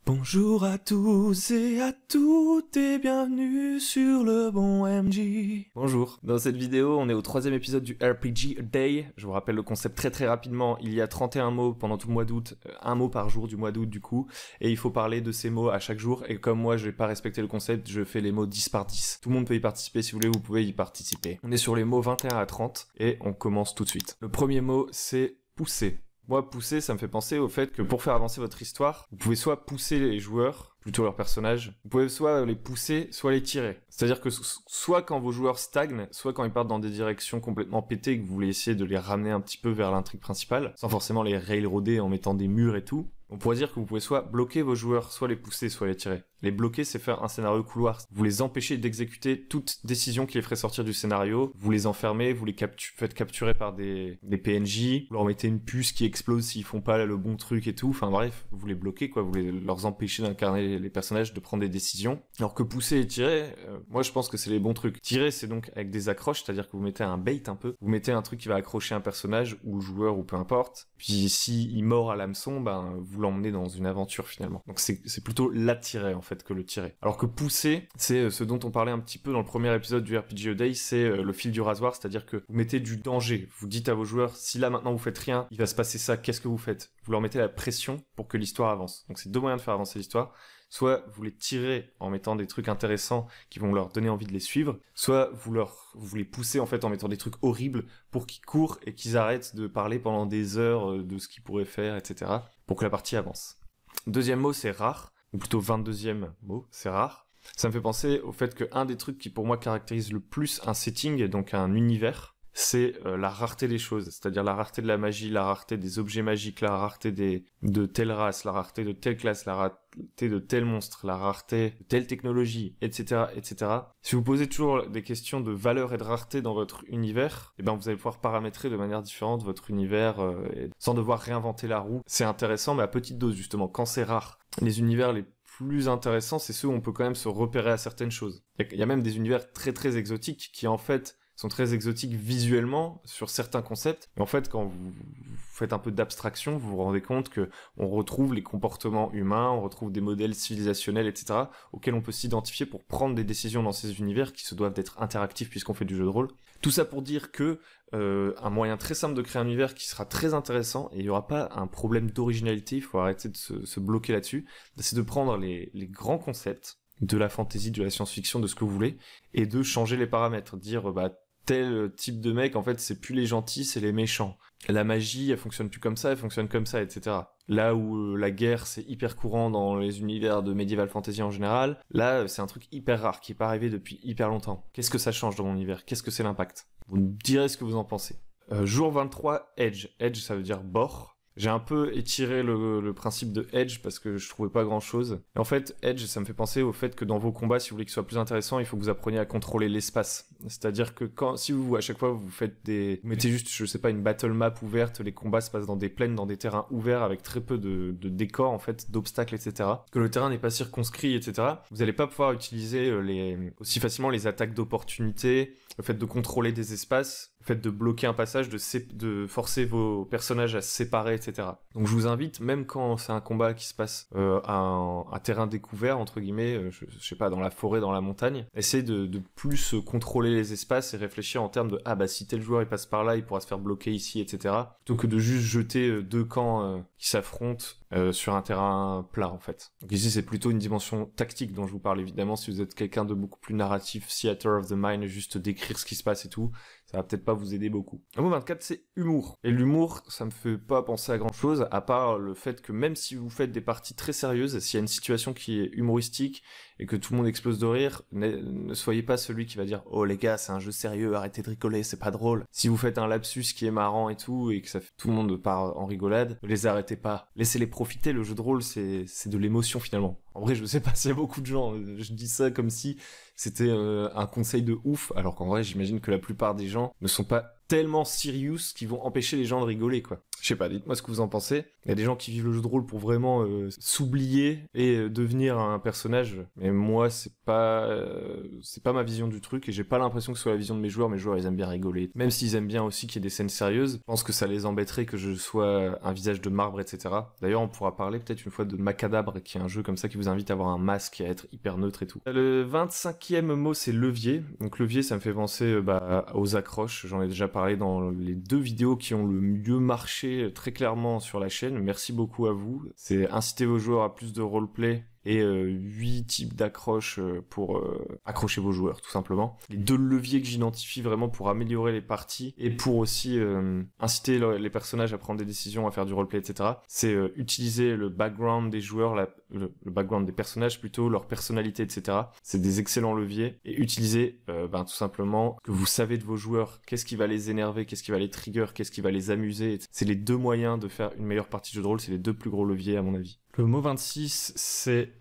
Bonjour à tous et à toutes et bienvenue sur le bon MJ. Bonjour, dans cette vidéo on est au 3e épisode du RPG Day. Je vous rappelle le concept très rapidement, il y a 31 mots pendant tout le mois d'août, un mot par jour du mois d'août du coup, et il faut parler de ces mots à chaque jour, et comme moi je vais pas respecter le concept, je fais les mots 10 par 10. Tout le monde peut y participer, si vous voulez vous pouvez y participer. On est sur les mots 21 à 30 et on commence tout de suite. Le premier mot c'est pousser. Moi, pousser, ça me fait penser au fait que pour faire avancer votre histoire, vous pouvez soit pousser les joueurs, plutôt leurs personnages, vous pouvez soit les pousser, soit les tirer. C'est-à-dire que soit quand vos joueurs stagnent, soit quand ils partent dans des directions complètement pétées et que vous voulez essayer de les ramener un petit peu vers l'intrigue principale, sans forcément les railroader en mettant des murs et tout, on pourrait dire que vous pouvez soit bloquer vos joueurs, soit les pousser, soit les tirer. Les bloquer, c'est faire un scénario couloir. Vous les empêchez d'exécuter toute décision qui les ferait sortir du scénario. Vous les enfermez, vous les faites capturer par des PNJ. Vous leur mettez une puce qui explose s'ils font pas le bon truc et tout. Enfin bref, vous les bloquez quoi. Vous leur empêchez d'incarner les personnages, de prendre des décisions. Alors que pousser et tirer, moi je pense que c'est les bons trucs. Tirer, c'est donc avec des accroches, c'est-à-dire que vous mettez un bait un peu. Vous mettez un truc qui va accrocher un personnage ou le joueur ou peu importe. Puis si il mord à l'hameçon, ben vous l'emmenez dans une aventure finalement. Donc c'est plutôt l'attirer en fait que le tirer. Alors que pousser, c'est ce dont on parlait un petit peu dans le premier épisode du RPG Day, c'est le fil du rasoir, c'est-à-dire que vous mettez du danger. Vous dites à vos joueurs, si là maintenant vous faites rien, il va se passer ça, qu'est-ce que vous faites? Vous leur mettez la pression pour que l'histoire avance. Donc c'est deux moyens de faire avancer l'histoire. Soit vous les tirez en mettant des trucs intéressants qui vont leur donner envie de les suivre, soit vous les poussez en fait en mettant des trucs horribles pour qu'ils courent et qu'ils arrêtent de parler pendant des heures de ce qu'ils pourraient faire, etc. pour que la partie avance. Deuxième mot, c'est rare, ou plutôt 22e mot, c'est rare. Ça me fait penser au fait qu'un des trucs qui pour moi caractérise le plus un setting, donc un univers, c'est la rareté des choses, c'est-à-dire la rareté de la magie, la rareté des objets magiques, la rareté de telle race, la rareté de telle classe, la rareté de tel monstre, la rareté de telle technologie, etc., etc. Si vous posez toujours des questions de valeur et de rareté dans votre univers, eh ben vous allez pouvoir paramétrer de manière différente votre univers sans devoir réinventer la roue. C'est intéressant, mais à petite dose justement. Quand c'est rare, les univers les plus intéressants, c'est ceux où on peut quand même se repérer à certaines choses. Il y a même des univers très exotiques qui en fait sont très exotiques visuellement sur certains concepts. Et en fait, quand vous faites un peu d'abstraction, vous vous rendez compte que on retrouve les comportements humains, on retrouve des modèles civilisationnels, etc., auxquels on peut s'identifier pour prendre des décisions dans ces univers qui se doivent d'être interactifs puisqu'on fait du jeu de rôle. Tout ça pour dire que un moyen très simple de créer un univers qui sera très intéressant, et il n'y aura pas un problème d'originalité, il faut arrêter de se bloquer là-dessus, c'est de prendre les grands concepts de la fantasy, de la science-fiction, de ce que vous voulez, et de changer les paramètres, dire tel type de mec, en fait, c'est plus les gentils, c'est les méchants. La magie, elle fonctionne plus comme ça, elle fonctionne comme ça, etc. Là où la guerre, c'est hyper courant dans les univers de medieval fantasy en général, là, c'est un truc hyper rare, qui est pas arrivé depuis hyper longtemps. Qu'est-ce que ça change dans mon univers? Qu'est-ce que c'est l'impact? Vous me direz ce que vous en pensez. Jour 23, Edge. Edge, ça veut dire bord. J'ai un peu étiré le principe de Edge parce que je trouvais pas grand chose. Et en fait, Edge, ça me fait penser au fait que dans vos combats, si vous voulez qu'ils soient plus intéressants, il faut que vous appreniez à contrôler l'espace. C'est-à-dire que si à chaque fois, vous mettez juste, je sais pas, une battle map ouverte, les combats se passent dans des plaines, dans des terrains ouverts avec très peu de décors, en fait, d'obstacles, etc. Que le terrain n'est pas circonscrit, etc. Vous allez pas pouvoir utiliser aussi facilement les attaques d'opportunité, le fait de contrôler des espaces, le fait de bloquer un passage, de forcer vos personnages à se séparer, etc. Donc je vous invite, même quand c'est un combat qui se passe à terrain découvert, entre guillemets, je sais pas, dans la forêt, dans la montagne, essayez de plus contrôler les espaces et réfléchir en termes de si tel joueur il passe par là, il pourra se faire bloquer ici, etc. Plutôt que de juste jeter deux camps qui s'affrontent sur un terrain plat en fait. Donc ici c'est plutôt une dimension tactique dont je vous parle évidemment. Si vous êtes quelqu'un de beaucoup plus narratif, theater of the mind, juste décrire ce qui se passe et tout, ça va peut-être pas vous aider beaucoup. Le mot 24 c'est humour. Et l'humour ça me fait pas penser à grand chose à part le fait que même si vous faites des parties très sérieuses, s'il y a une situation qui est humoristique et que tout le monde explose de rire, ne soyez pas celui qui va dire oh les gars c'est un jeu sérieux, arrêtez de rigoler, c'est pas drôle. Si vous faites un lapsus qui est marrant et tout et que ça fait tout le monde part en rigolade, ne les arrêtez pas, laissez-les profiter. Le jeu de rôle c'est de l'émotion finalement. En vrai je sais pas s'il y a beaucoup de gens, je dis ça comme si c'était un conseil de ouf, alors qu'en vrai j'imagine que la plupart des gens ne sont pas tellement serious qu'ils vont empêcher les gens de rigoler, quoi. Je sais pas, dites-moi ce que vous en pensez. Il y a des gens qui vivent le jeu de rôle pour vraiment s'oublier et devenir un personnage. Mais moi, c'est pas ma vision du truc et j'ai pas l'impression que ce soit la vision de mes joueurs. Mes joueurs, ils aiment bien rigoler. Même s'ils aiment bien aussi qu'il y ait des scènes sérieuses, je pense que ça les embêterait que je sois un visage de marbre, etc. D'ailleurs, on pourra parler peut-être une fois de Macadabre, qui est un jeu comme ça qui vous invite à avoir un masque et à être hyper neutre et tout. Le 25e mot, c'est levier. Donc levier, ça me fait penser aux accroches. J'en ai déjà parlé dans les 2 vidéos qui ont le mieux marché très clairement sur la chaîne. Merci beaucoup à vous. C'est inciter vos joueurs à plus de roleplay et 8 types d'accroches pour accrocher vos joueurs, tout simplement. Les 2 leviers que j'identifie vraiment pour améliorer les parties et pour aussi inciter les personnages à prendre des décisions, à faire du roleplay, etc. C'est utiliser le background des joueurs, le background des personnages plutôt, leur personnalité, etc. C'est des excellents leviers. Et utiliser tout simplement que vous savez de vos joueurs, qu'est-ce qui va les énerver, qu'est-ce qui va les trigger, qu'est-ce qui va les amuser. C'est les 2 moyens de faire une meilleure partie de jeu de rôle, c'est les 2 plus gros leviers à mon avis. Le mot 26, c'est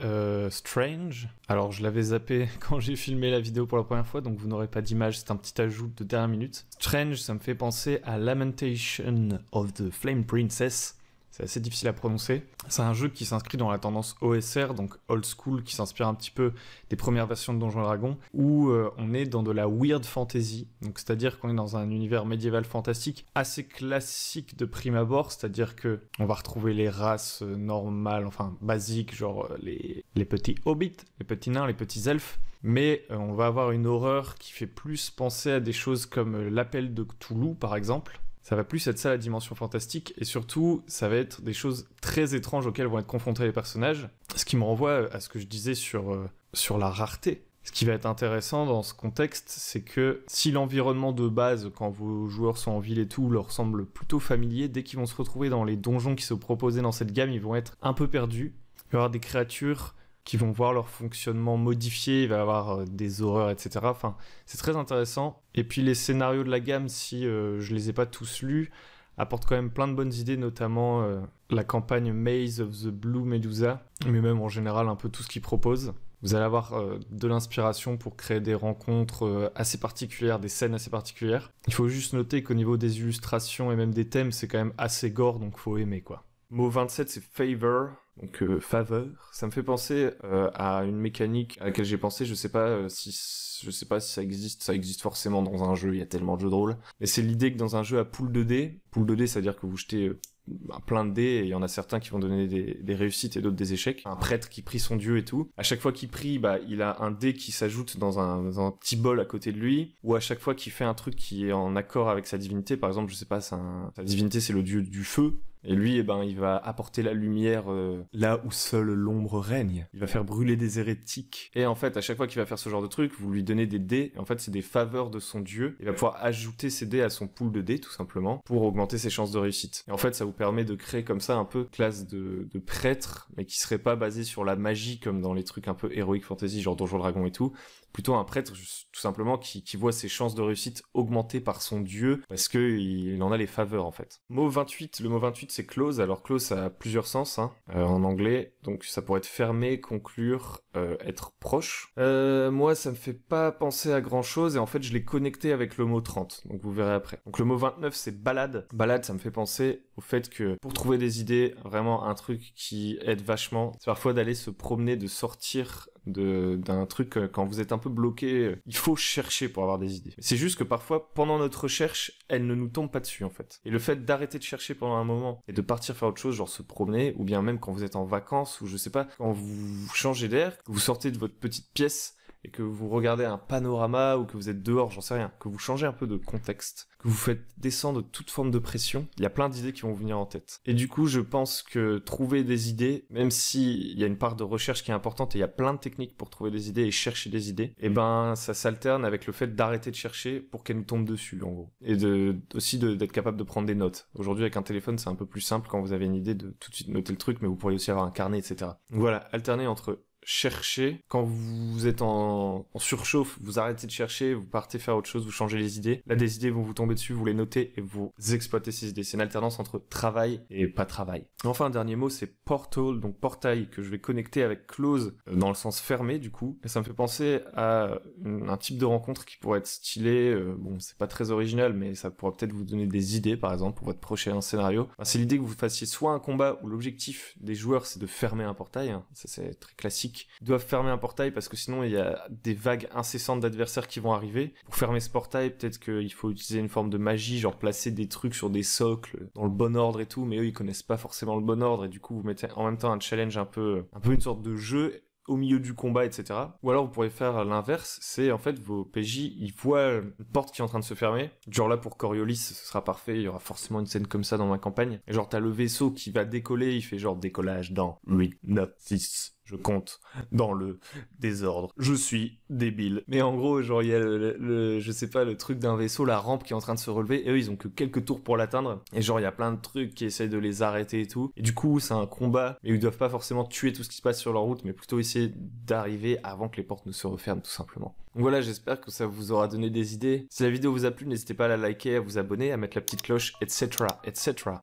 strange. Alors, je l'avais zappé quand j'ai filmé la vidéo pour la première fois, donc vous n'aurez pas d'image, c'est un petit ajout de dernière minute. Strange, ça me fait penser à Lamentation of the Flame Princess. C'est assez difficile à prononcer. C'est un jeu qui s'inscrit dans la tendance OSR, donc old school, qui s'inspire un petit peu des premières versions de Donjons & Dragons, où on est dans de la weird fantasy. Donc c'est-à-dire qu'on est dans un univers médiéval fantastique assez classique de prime abord, c'est-à-dire que on va retrouver les races normales, enfin basiques, genre les petits hobbits, les petits nains, les petits elfes. Mais on va avoir une horreur qui fait plus penser à des choses comme l'appel de Cthulhu, par exemple. Ça va plus être ça la dimension fantastique, et surtout, ça va être des choses très étranges auxquelles vont être confrontés les personnages, ce qui me renvoie à ce que je disais sur la rareté. Ce qui va être intéressant dans ce contexte, c'est que si l'environnement de base, quand vos joueurs sont en ville et tout, leur semble plutôt familier, dès qu'ils vont se retrouver dans les donjons qui sont proposés dans cette gamme, ils vont être un peu perdus. Il va y avoir des créatures qui vont voir leur fonctionnement modifié, il va y avoir des horreurs, etc. Enfin, c'est très intéressant. Et puis les scénarios de la gamme, si je les ai pas tous lus, apportent quand même plein de bonnes idées, notamment la campagne Maze of the Blue Medusa, mais même en général un peu tout ce qu'ils proposent. Vous allez avoir de l'inspiration pour créer des rencontres assez particulières, des scènes assez particulières. Il faut juste noter qu'au niveau des illustrations et même des thèmes, c'est quand même assez gore, donc faut aimer, quoi. Mot 27, c'est favor, donc faveur. Ça me fait penser à une mécanique à laquelle j'ai pensé, je sais pas si ça existe forcément dans un jeu, il y a tellement de jeux de rôle. Mais c'est l'idée que dans un jeu à pool de dés, ça veut dire que vous jetez plein de dés et il y en a certains qui vont donner des réussites et d'autres des échecs. Un prêtre qui prie son dieu et tout. À chaque fois qu'il prie, il a un dé qui s'ajoute dans un petit bol à côté de lui, ou à chaque fois qu'il fait un truc qui est en accord avec sa divinité, par exemple, je sais pas, sa divinité c'est le dieu du feu. Et lui, il va apporter la lumière là où seule l'ombre règne. Il va faire brûler des hérétiques. Et en fait, à chaque fois qu'il va faire ce genre de truc, vous lui donnez des dés. Et en fait, c'est des faveurs de son dieu. Il va pouvoir ajouter ces dés à son pool de dés, tout simplement, pour augmenter ses chances de réussite. Et en fait, ça vous permet de créer comme ça un peu classe de prêtres, mais qui serait pas basé sur la magie, comme dans les trucs un peu heroic fantasy, genre Donjons & Dragons et tout. Plutôt un prêtre, tout simplement, qui voit ses chances de réussite augmentées par son dieu, parce que il en a les faveurs, en fait. Mot 28, le mot 28, c'est close. Alors close, ça a plusieurs sens, en anglais. Donc ça pourrait être fermé, conclure, être proche. Moi, ça me fait pas penser à grand chose, et en fait, je l'ai connecté avec le mot 30. Donc vous verrez après. Donc le mot 29, c'est balade. Balade, ça me fait penser au fait que pour trouver des idées, vraiment un truc qui aide vachement, c'est parfois d'aller se promener, de sortir d'un truc quand vous êtes un peu bloqué, il faut chercher pour avoir des idées. C'est juste que parfois, pendant notre recherche, elles ne nous tombent pas dessus en fait. Et le fait d'arrêter de chercher pendant un moment et de partir faire autre chose, genre se promener, ou bien même quand vous êtes en vacances, ou je sais pas, quand vous changez d'air, que vous sortez de votre petite pièce et que vous regardez un panorama ou que vous êtes dehors, j'en sais rien, que vous changez un peu de contexte, que vous faites descendre toute forme de pression, il y a plein d'idées qui vont vous venir en tête. Et du coup, je pense que trouver des idées, même s'il y a une part de recherche qui est importante et il y a plein de techniques pour trouver des idées et chercher des idées, et ça s'alterne avec le fait d'arrêter de chercher pour qu'elles nous tombent dessus, en gros. Et aussi d'être capable de prendre des notes. Aujourd'hui, avec un téléphone, c'est un peu plus simple quand vous avez une idée de tout de suite noter le truc, mais vous pourriez aussi avoir un carnet, etc. Donc voilà, alterner entre chercher. Quand vous êtes en surchauffe, vous arrêtez de chercher, vous partez faire autre chose, vous changez les idées. Là, des idées vont vous tomber dessus, vous les notez et vous exploitez ces idées. C'est une alternance entre travail et pas travail. Enfin, un dernier mot, c'est portal, donc portail, que je vais connecter avec close dans le sens fermé du coup. Et ça me fait penser à un type de rencontre qui pourrait être stylé. Bon, c'est pas très original, mais ça pourrait peut-être vous donner des idées, par exemple, pour votre prochain scénario. C'est l'idée que vous fassiez soit un combat où l'objectif des joueurs, c'est de fermer un portail. Ça, c'est très classique. Ils doivent fermer un portail parce que sinon, il y a des vagues incessantes d'adversaires qui vont arriver. Pour fermer ce portail, peut-être qu'il faut utiliser une forme de magie, genre placer des trucs sur des socles dans le bon ordre et tout, mais eux, ils connaissent pas forcément le bon ordre, et du coup, vous mettez en même temps un challenge un peu une sorte de jeu au milieu du combat, etc. Ou alors vous pourrez faire l'inverse, c'est en fait vos PJ, ils voient une porte qui est en train de se fermer. Genre là pour Coriolis, ce sera parfait, il y aura forcément une scène comme ça dans ma campagne. Et genre t'as le vaisseau qui va décoller, il fait genre décollage dans 8, 9, 6... Je compte dans le désordre. Je suis débile. Mais en gros, genre, il y a je sais pas, le truc d'un vaisseau, la rampe qui est en train de se relever, et eux, ils ont que quelques tours pour l'atteindre. Et genre, il y a plein de trucs qui essayent de les arrêter et tout. Et du coup, c'est un combat, mais ils doivent pas forcément tuer tout ce qui se passe sur leur route, mais plutôt essayer d'arriver avant que les portes ne se referment, tout simplement. Donc voilà, j'espère que ça vous aura donné des idées. Si la vidéo vous a plu, n'hésitez pas à la liker, à vous abonner, à mettre la petite cloche, etc.,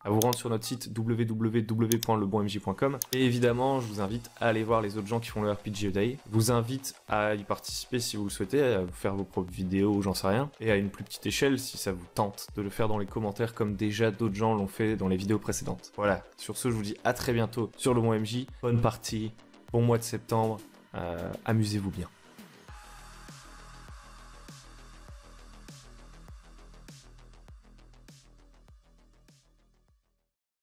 à vous rendre sur notre site www.lebonmj.com. Et évidemment, je vous invite à aller voir les autres gens qui font le RPG A Day. Je vous invite à y participer si vous le souhaitez, à vous faire vos propres vidéos, j'en sais rien, et à une plus petite échelle si ça vous tente de le faire dans les commentaires comme déjà d'autres gens l'ont fait dans les vidéos précédentes. Voilà, sur ce, je vous dis à très bientôt sur le Bon MJ. Bonne partie, bon mois de septembre, amusez-vous bien.